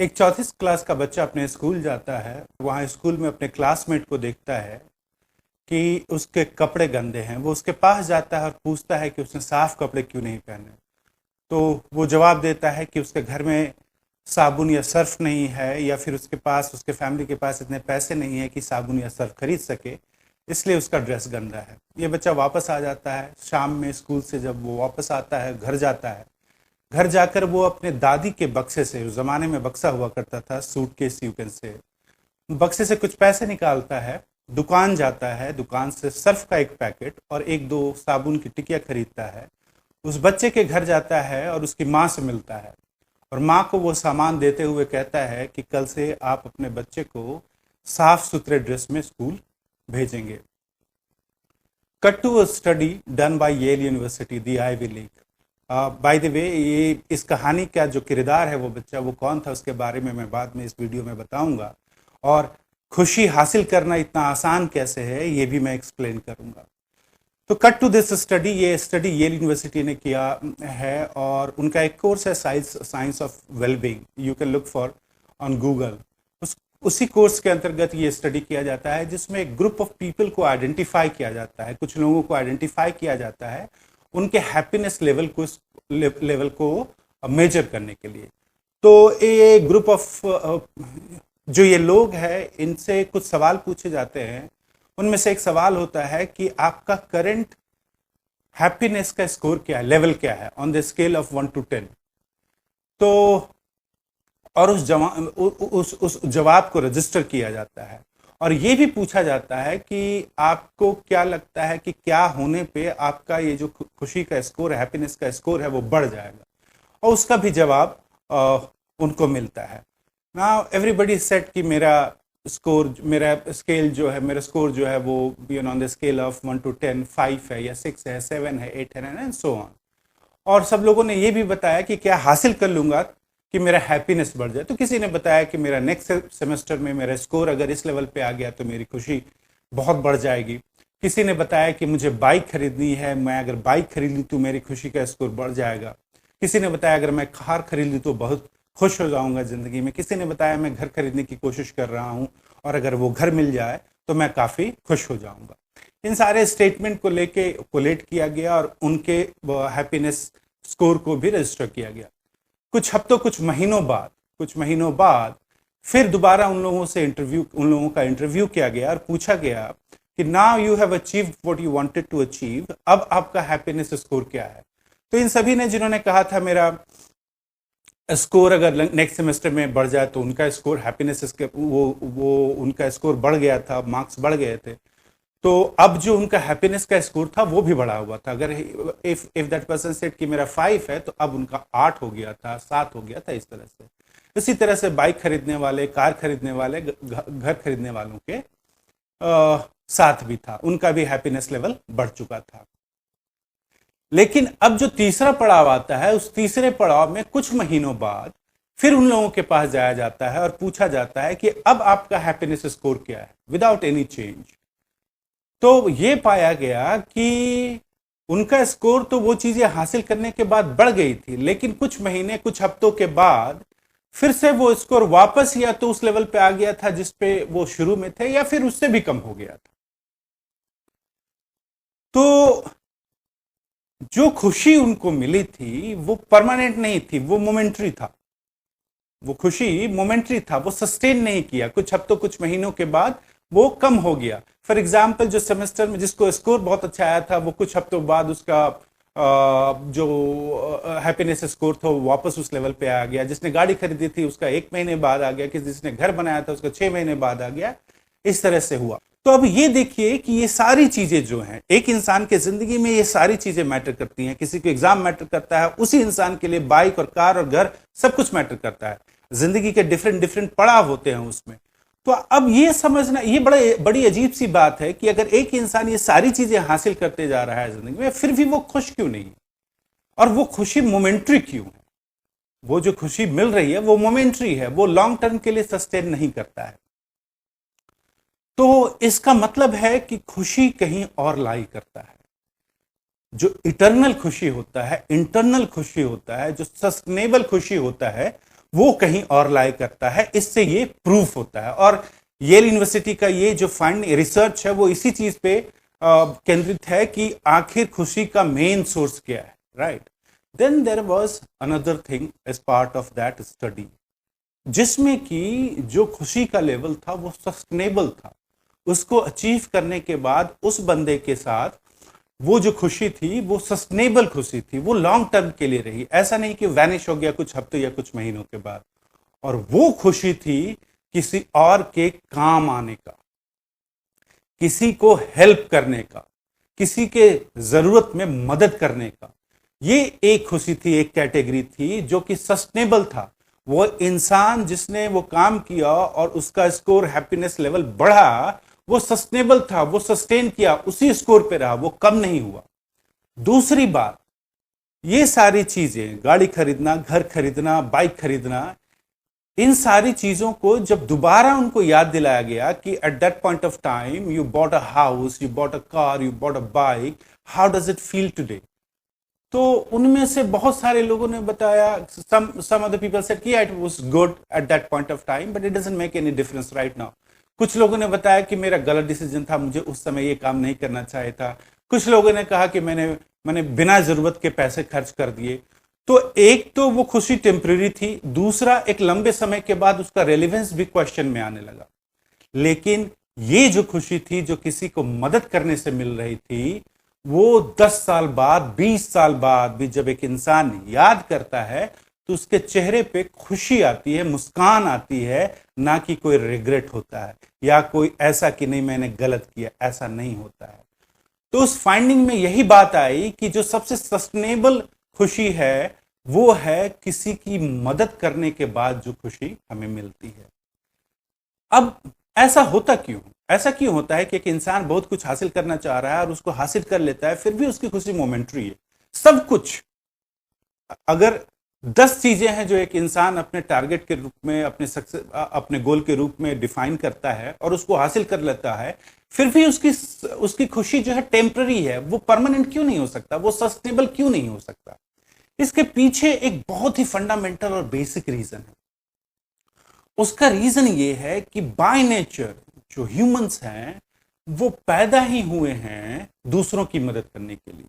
एक चौथी क्लास का बच्चा अपने स्कूल जाता है। वहाँ स्कूल में अपने क्लासमेट को देखता है कि उसके कपड़े गंदे हैं। वो उसके पास जाता है और पूछता है कि उसने साफ कपड़े क्यों नहीं पहने। तो वो जवाब देता है कि उसके घर में साबुन या सर्फ नहीं है, या फिर उसके पास, उसके फैमिली के पास इतने पैसे नहीं है कि साबुन या सर्फ खरीद सके, इसलिए उसका ड्रेस गंदा है। ये बच्चा वापस आ जाता है शाम में स्कूल से। जब वो वापस आता है, घर जाता है, घर जाकर वो अपने दादी के बक्से से, उस जमाने में बक्सा हुआ करता था, सूटकेस यू कैन से, बक्से से कुछ पैसे निकालता है, दुकान जाता है, दुकान से सर्फ का एक पैकेट और एक दो साबुन की टिकिया खरीदता है। उस बच्चे के घर जाता है और उसकी माँ से मिलता है, और माँ को वो सामान देते हुए कहता है कि कल से आप अपने बच्चे को साफ सुथरे ड्रेस में स्कूल भेजेंगे। Cut to a study done by Yale University, the Ivy League. By the way, ये इस कहानी का जो किरदार है, वो बच्चा वो कौन था, उसके बारे में मैं बाद में इस वीडियो में बताऊंगा। और खुशी हासिल करना इतना आसान कैसे है, ये भी मैं एक्सप्लेन करूंगा। तो कट टू दिस स्टडी, ये स्टडी येल यूनिवर्सिटी ने किया है, और उनका एक कोर्स है science of wellbeing. You can look for on Google. उसी कोर्स के अंतर्गत ये स्टडी किया जाता है, जिसमें एक ग्रुप ऑफ पीपल को आइडेंटिफाई किया जाता है। कुछ लोगों को आइडेंटिफाई किया जाता है उनके हैप्पीनेस लेवल को मेजर करने के लिए। तो ये ग्रुप ऑफ जो ये लोग हैं, इनसे कुछ सवाल पूछे जाते हैं। उनमें से एक सवाल होता है कि आपका करंट हैप्पीनेस का स्कोर क्या है, लेवल क्या है on the scale of 1 to 10। तो और उस जवाब को रजिस्टर किया जाता है, और ये भी पूछा जाता है कि आपको क्या लगता है कि क्या होने पे आपका ये जो खुशी का स्कोर है, हैप्पीनेस का स्कोर है, वो बढ़ जाएगा। और उसका भी जवाब उनको मिलता है। नाउ एवरीबॉडी सेट कि मेरा स्कोर, मेरा स्केल जो है, मेरा स्कोर जो है वो on the scale of 1 to 10 5 है, या 6 है, 7 है, 8 है, एंड सो ऑन। और सब लोगों ने ये भी बताया कि क्या हासिल कर लूंगा कि मेरा हैप्पीनेस बढ़ जाए। तो किसी ने बताया कि मेरा नेक्स्ट सेमेस्टर में मेरा स्कोर अगर इस लेवल पे आ गया तो मेरी खुशी बहुत बढ़ जाएगी। किसी ने बताया कि मुझे बाइक खरीदनी है, मैं अगर बाइक खरीद ली तो मेरी खुशी का स्कोर बढ़ जाएगा। किसी ने बताया अगर मैं कार खरीद ली तो बहुत खुश हो जाऊंगा जिंदगी में। किसी ने बताया मैं घर खरीदने की कोशिश कर रहा हूं और अगर वो घर मिल जाए तो मैं काफी खुश हो जाऊंगा। इन सारे स्टेटमेंट को लेके कोलेट किया गया और उनके हैप्पीनेस स्कोर को भी रजिस्टर किया गया। कुछ महीनों बाद फिर दोबारा उन लोगों का इंटरव्यू किया गया और पूछा गया कि now you have achieved what you wanted to achieve, अब आपका हैप्पीनेस स्कोर क्या है। तो इन सभी ने, जिन्होंने कहा था मेरा स्कोर अगर नेक्स्ट सेमेस्टर में बढ़ जाए, तो उनका स्कोर हैप्पीनेस वो उनका स्कोर बढ़ गया था, मार्क्स बढ़ गए थे। तो अब जो उनका हैप्पीनेस का स्कोर था वो भी बढ़ा हुआ था। अगर इफ दैट पर्सन सेड कि मेरा 5 है, तो अब उनका 8 हो गया था, 7 हो गया था, इस तरह से। इसी तरह से बाइक खरीदने वाले, कार खरीदने वाले, घर खरीदने वालों के साथ भी था, उनका भी हैप्पीनेस लेवल बढ़ चुका था। लेकिन अब जो तीसरा पड़ाव आता है, उस तीसरे पड़ाव में कुछ महीनों बाद फिर उन लोगों के पास जाया जाता है और पूछा जाता है कि अब आपका हैप्पीनेस स्कोर क्या है, विदाउट एनी चेंज। तो ये पाया गया कि उनका स्कोर तो वो चीजें हासिल करने के बाद बढ़ गई थी, लेकिन कुछ महीने, कुछ हफ्तों के बाद फिर से वो स्कोर वापस या तो उस लेवल पे आ गया था जिस पे वो शुरू में थे, या फिर उससे भी कम हो गया था। तो जो खुशी उनको मिली थी वो परमानेंट नहीं थी, वो मोमेंट्री था। वो खुशी मोमेंट्री था, वो सस्टेन नहीं किया। कुछ हफ्तों, कुछ महीनों के बाद वो कम हो गया। फॉर एग्जाम्पल, जो सेमेस्टर में जिसको स्कोर बहुत अच्छा आया था, वो कुछ हफ्तों बाद उसका जो हैप्पीनेस स्कोर था वो वापस उस लेवल पे आ गया। जिसने गाड़ी खरीदी थी उसका 1 महीने बाद आ गया, कि जिसने घर बनाया था उसका 6 महीने बाद आ गया। इस तरह से हुआ। तो अब ये देखिए कि ये सारी चीजें जो हैं, एक इंसान के जिंदगी में ये सारी चीजें मैटर करती हैं। किसी को एग्जाम मैटर करता है, उसी इंसान के लिए बाइक और कार और घर सब कुछ मैटर करता है। जिंदगी के डिफरेंट डिफरेंट पड़ाव होते हैं उसमें। तो अब ये समझना, ये बड़ी अजीब सी बात है कि अगर एक इंसान ये सारी चीजें हासिल करते जा रहा है जिंदगी में, फिर भी वो खुश क्यों नहीं है, और वो खुशी मोमेंट्री क्यों है। वो जो खुशी मिल रही है वो मोमेंट्री है, वो लॉन्ग टर्म के लिए सस्टेन नहीं करता है। तो इसका मतलब है कि खुशी कहीं और लाई करता है। जो इटर्नल खुशी होता है, इंटरनल खुशी होता है, जो सस्टेनेबल खुशी होता है, वो कहीं और लाई करता है। इससे ये प्रूफ होता है। और येल यूनिवर्सिटी का ये जो फाइंड रिसर्च है वो इसी चीज पे केंद्रित है कि आखिर खुशी का मेन सोर्स क्या है, right. Then there was another thing as part of that study, जिसमें कि जो खुशी का लेवल था वो सस्टेनेबल था। उसको अचीव करने के बाद उस बंदे के साथ वो जो खुशी थी वो सस्टेनेबल खुशी थी, वो लॉन्ग टर्म के लिए रही। ऐसा नहीं कि वैनिश हो गया कुछ हफ्ते या कुछ महीनों के बाद। और वो खुशी थी किसी और के काम आने का, किसी को हेल्प करने का, किसी के जरूरत में मदद करने का। ये एक खुशी थी, एक कैटेगरी थी जो कि सस्टेनेबल था। वो इंसान जिसने वो काम किया और उसका स्कोर हैप्पीनेस लेवल बढ़ा, वो सस्टेनेबल था, वो सस्टेन किया, उसी स्कोर पे रहा, वो कम नहीं हुआ। दूसरी बात, ये सारी चीजें, गाड़ी खरीदना, घर खरीदना, बाइक खरीदना, इन सारी चीजों को जब दोबारा उनको याद दिलाया गया कि at that point of time you bought a house, you bought a car, you bought a bike, how does it feel today. तो उनमें से बहुत सारे लोगों ने बताया, some other people said कि it was good at that point of time but it doesn't make any difference right now। कुछ लोगों ने बताया कि मेरा गलत डिसीजन था, मुझे उस समय ये काम नहीं करना चाहिए था। कुछ लोगों ने कहा कि मैंने बिना जरूरत के पैसे खर्च कर दिए। तो एक तो वो खुशी टेम्पररी थी, दूसरा एक लंबे समय के बाद उसका रेलिवेंस भी क्वेश्चन में आने लगा। लेकिन ये जो खुशी थी जो किसी को मदद करने से मिल रही थी, वो 10 साल बाद, 20 साल बाद भी जब एक इंसान याद करता है तो उसके चेहरे पे खुशी आती है, मुस्कान आती है, ना कि कोई रिग्रेट होता है या कोई ऐसा कि नहीं मैंने गलत किया, ऐसा नहीं होता है। तो उस फाइंडिंग में यही बात आई कि जो सबसे सस्टेनेबल खुशी है वो है किसी की मदद करने के बाद जो खुशी हमें मिलती है। अब ऐसा होता क्यों? ऐसा क्यों होता है कि एक इंसान बहुत कुछ हासिल करना चाह रहा है और उसको हासिल कर लेता है, फिर भी उसकी खुशी मोमेंट्री है। सब कुछ, अगर 10 चीजें हैं जो एक इंसान अपने टारगेट के रूप में, अपने गोल के रूप में डिफाइन करता है और उसको हासिल कर लेता है, फिर भी उसकी खुशी जो है टेम्पररी है। वो परमानेंट क्यों नहीं हो सकता? वो सस्टेनेबल क्यों नहीं हो सकता? इसके पीछे एक बहुत ही फंडामेंटल और बेसिक रीजन है। उसका रीजन ये है कि बाय नेचर जो ह्यूमंस हैं वो पैदा ही हुए हैं दूसरों की मदद करने के लिए।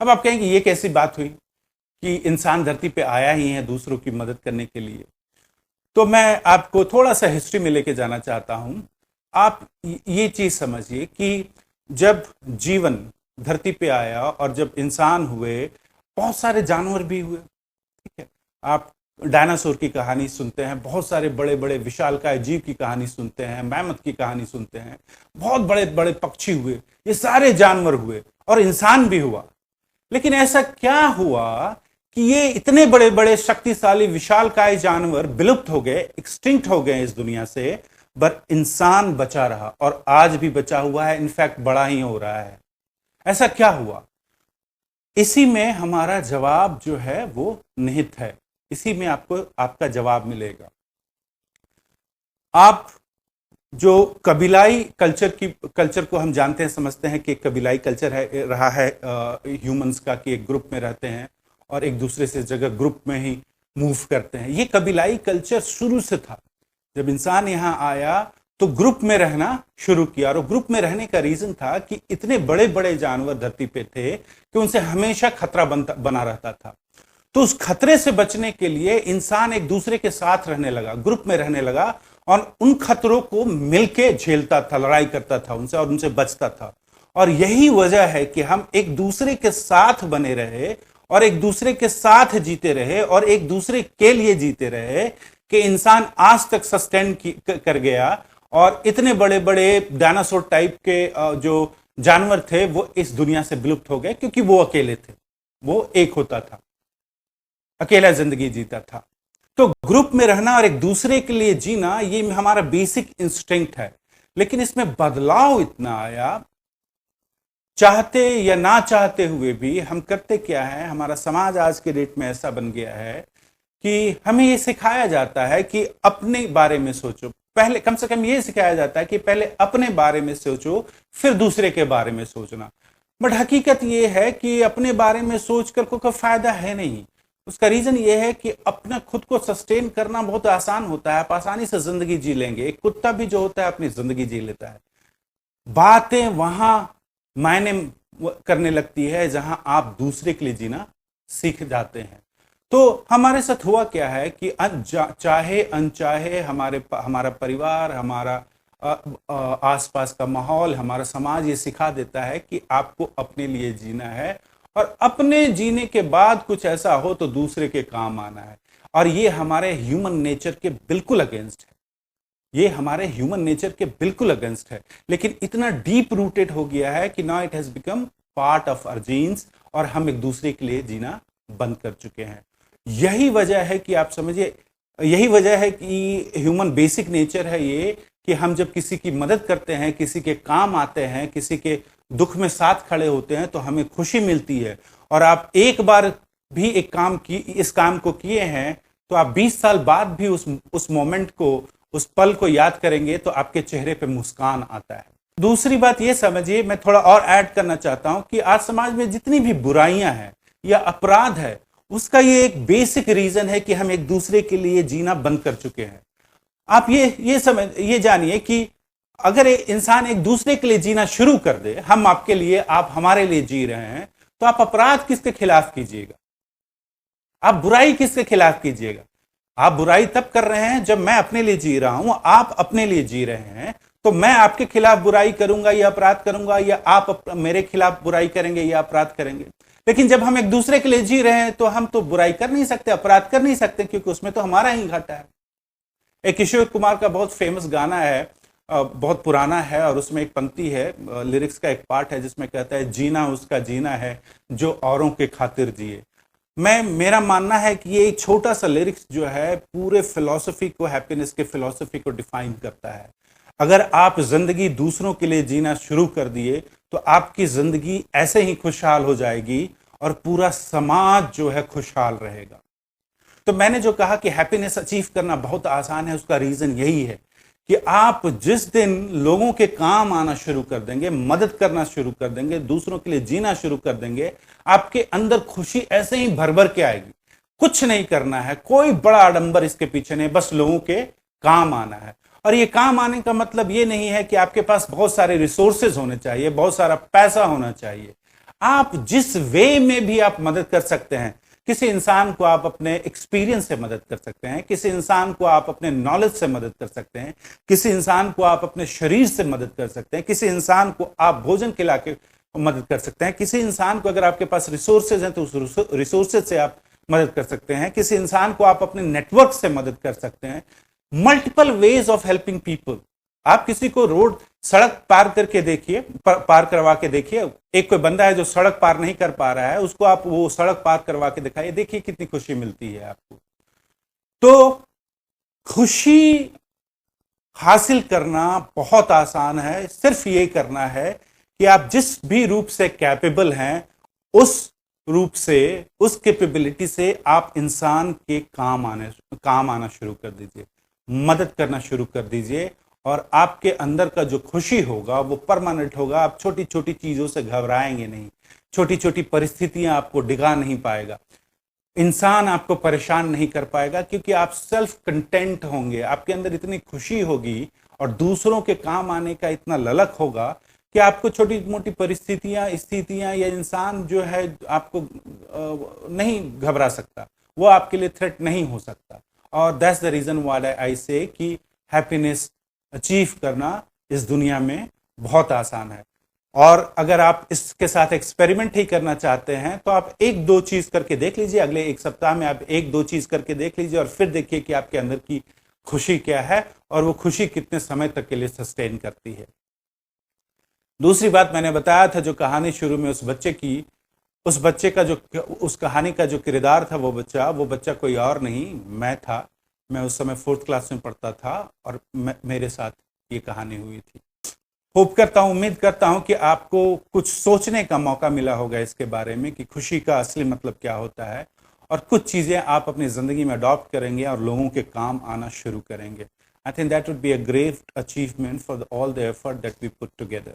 अब आप कहेंगे ये कैसी बात हुई कि इंसान धरती पे आया ही है दूसरों की मदद करने के लिए। तो मैं आपको थोड़ा सा हिस्ट्री में लेके जाना चाहता हूं। आप ये चीज समझिए कि जब जीवन धरती पे आया और जब इंसान हुए, बहुत सारे जानवर भी हुए, ठीक है। आप डायनासोर की कहानी सुनते हैं, बहुत सारे बड़े बड़े विशालकाय जीव की कहानी सुनते हैं, मैमथ की कहानी सुनते हैं, बहुत बड़े बड़े पक्षी हुए, ये सारे जानवर हुए और इंसान भी हुआ। लेकिन ऐसा क्या हुआ कि ये इतने बड़े बड़े शक्तिशाली विशालकाय जानवर विलुप्त हो गए, एक्सटिंक्ट हो गए इस दुनिया से, पर इंसान बचा रहा और आज भी बचा हुआ है, इनफैक्ट बड़ा ही हो रहा है। ऐसा क्या हुआ? इसी में हमारा जवाब जो है वो निहित है, इसी में आपको आपका जवाब मिलेगा। आप जो कबीलाई कल्चर को हम जानते हैं, समझते हैं कि कबीलाई कल्चर है रहा है ह्यूमंस का, कि एक ग्रुप में रहते हैं और एक दूसरे से जगह ग्रुप में ही मूव करते हैं। ये कबीलाई कल्चर शुरू से था। जब इंसान यहाँ आया तो ग्रुप में रहना शुरू किया, और ग्रुप में रहने का रीजन था कि इतने बड़े बड़े जानवर धरती पे थे कि उनसे हमेशा खतरा बना रहता था। तो उस खतरे से बचने के लिए इंसान एक दूसरे के साथ रहने लगा, ग्रुप में रहने लगा, और उन खतरों को मिलके झेलता था, लड़ाई करता था उनसे और उनसे बचता था। और यही वजह है कि हम एक दूसरे के साथ बने रहे और एक दूसरे के साथ जीते रहे और एक दूसरे के लिए जीते रहे कि इंसान आज तक सस्टेन कर गया। और इतने बड़े बड़े डायनासोर टाइप के जो जानवर थे वो इस दुनिया से विलुप्त हो गए, क्योंकि वो अकेले थे, वो एक होता था, अकेला जिंदगी जीता था। तो ग्रुप में रहना और एक दूसरे के लिए जीना ये हमारा बेसिक इंस्टिंक्ट है। लेकिन इसमें बदलाव इतना आया, चाहते या ना चाहते हुए भी हम करते क्या है, हमारा समाज आज के डेट में ऐसा बन गया है कि हमें ये सिखाया जाता है कि अपने बारे में सोचो। पहले कम से कम ये सिखाया जाता है कि पहले अपने बारे में सोचो, फिर दूसरे के बारे में सोचना। बट हकीकत ये है कि अपने बारे में सोच कर कोई फायदा है नहीं। उसका रीजन ये है कि अपना खुद को सस्टेन करना बहुत आसान होता है, आप आसानी से जिंदगी जी लेंगे। एक कुत्ता भी जो होता है अपनी जिंदगी जी लेता है। बातें वहां मायने करने लगती है जहां आप दूसरे के लिए जीना सीख जाते हैं। तो हमारे साथ हुआ क्या है कि चाहे अनचाहे हमारा परिवार, हमारा आसपास का माहौल, हमारा समाज ये सिखा देता है कि आपको अपने लिए जीना है, और अपने जीने के बाद कुछ ऐसा हो तो दूसरे के काम आना है। और ये हमारे ह्यूमन नेचर के बिल्कुल अगेंस्ट है, ये हमारे ह्यूमन नेचर के बिल्कुल अगेंस्ट है। लेकिन इतना डीप रूटेड हो गया है कि now it has become part of our genes, और हम एक दूसरे के लिए जीना बंद कर चुके हैं। यही वजह है कि आप समझिए, यही वजह है कि ह्यूमन बेसिक नेचर है ये, कि हम जब किसी की मदद करते हैं, किसी के काम आते हैं, किसी के दुख में साथ खड़े होते हैं तो हमें खुशी मिलती है। और आप एक बार भी इस काम को किए हैं तो आप 20 साल बाद भी उस मोमेंट को, उस पल को याद करेंगे तो आपके चेहरे पे मुस्कान आता है। दूसरी बात ये समझिए, मैं थोड़ा और ऐड करना चाहता हूं कि आज समाज में जितनी भी बुराइयां हैं या अपराध है, उसका ये एक बेसिक रीजन है कि हम एक दूसरे के लिए जीना बंद कर चुके हैं। आप ये जानिए कि अगर इंसान एक दूसरे के लिए जीना शुरू कर दे, हम आपके लिए, आप हमारे लिए जी रहे हैं, तो आप अपराध किसके खिलाफ कीजिएगा? आप बुराई किसके खिलाफ कीजिएगा? आप बुराई तब कर रहे हैं जब मैं अपने लिए जी रहा हूं, आप अपने लिए जी रहे हैं, तो मैं आपके खिलाफ बुराई करूंगा या अपराध करूंगा, या आप मेरे खिलाफ बुराई करेंगे या अपराध करेंगे। लेकिन जब हम एक दूसरे के लिए जी रहे हैं तो हम तो बुराई कर नहीं सकते, अपराध कर नहीं सकते, क्योंकि उसमें तो हमारा ही घाटा है। एक किशोर कुमार का बहुत फेमस गाना है, बहुत पुराना है, और उसमें एक पंक्ति है, लिरिक्स का एक पार्ट है जिसमें कहता है, जीना उसका जीना है जो औरों के खातिर जिए। मेरा मानना है कि ये एक छोटा सा लिरिक्स जो है पूरे फिलॉसफी को, हैप्पीनेस के फिलॉसफी को डिफाइन करता है। अगर आप जिंदगी दूसरों के लिए जीना शुरू कर दिए तो आपकी जिंदगी ऐसे ही खुशहाल हो जाएगी और पूरा समाज जो है खुशहाल रहेगा। तो मैंने जो कहा कि हैप्पीनेस अचीव करना बहुत आसान है, उसका रीजन यही है कि आप जिस दिन लोगों के काम आना शुरू कर देंगे, मदद करना शुरू कर देंगे, दूसरों के लिए जीना शुरू कर देंगे, आपके अंदर खुशी ऐसे ही भर भर के आएगी। कुछ नहीं करना है, कोई बड़ा आडंबर इसके पीछे नहीं, बस लोगों के काम आना है। और ये काम आने का मतलब ये नहीं है कि आपके पास बहुत सारे रिसोर्सेज होने चाहिए, बहुत सारा पैसा होना चाहिए। आप जिस वे में भी आप मदद कर सकते हैं, किसी इंसान को आप अपने एक्सपीरियंस से मदद कर सकते हैं, किसी इंसान को आप अपने नॉलेज से मदद कर सकते हैं, किसी इंसान को आप अपने शरीर से मदद कर सकते हैं, किसी इंसान को आप भोजन खिला के मदद कर सकते हैं, किसी इंसान को, अगर आपके पास रिसोर्सेज हैं तो उस रिसोर्सेज से आप मदद कर सकते हैं, किसी इंसान को आप अपने नेटवर्क से मदद कर सकते हैं। Multiple ways of helping people. आप किसी को रोड, सड़क पार करके देखिए, पार करवा के देखिए। एक कोई बंदा है जो सड़क पार नहीं कर पा रहा है, उसको आप वो सड़क पार करवा के दिखाइए, देखिए कितनी खुशी मिलती है आपको। तो खुशी हासिल करना बहुत आसान है, सिर्फ ये करना है कि आप जिस भी रूप से कैपेबल हैं, उस रूप से, उस कैपेबिलिटी से आप इंसान के काम आना शुरू कर दीजिए, मदद करना शुरू कर दीजिए, और आपके अंदर का जो खुशी होगा वो परमानेंट होगा। आप छोटी छोटी चीजों से घबराएंगे नहीं, छोटी छोटी परिस्थितियां आपको डिगा नहीं पाएगा, इंसान आपको परेशान नहीं कर पाएगा, क्योंकि आप सेल्फ कंटेंट होंगे। आपके अंदर इतनी खुशी होगी और दूसरों के काम आने का इतना ललक होगा कि आपको छोटी मोटी परिस्थितियां, स्थितियां या इंसान जो है आपको नहीं घबरा सकता, वो आपके लिए थ्रेट नहीं हो सकता। और that's the reason why I say कि हैप्पीनेस अचीव करना इस दुनिया में बहुत आसान है। और अगर आप इसके साथ एक्सपेरिमेंट ही करना चाहते हैं तो आप एक दो चीज करके देख लीजिए, अगले एक सप्ताह में आप एक दो चीज करके देख लीजिए, और फिर देखिए कि आपके अंदर की खुशी क्या है और वो खुशी कितने समय तक के लिए सस्टेन करती है। दूसरी बात, मैंने बताया था जो कहानी शुरू में उस बच्चे की, उस बच्चे का जो, उस कहानी का जो किरदार था, वो बच्चा कोई और नहीं, मैं था। मैं उस समय 4th क्लास में पढ़ता था और मेरे साथ ये कहानी हुई थी। होप करता हूँ, उम्मीद करता हूँ कि आपको कुछ सोचने का मौका मिला होगा इसके बारे में कि खुशी का असली मतलब क्या होता है, और कुछ चीजें आप अपनी जिंदगी में अडॉप्ट करेंगे और लोगों के काम आना शुरू करेंगे। I think that would be a great achievement for all the effort that we put together.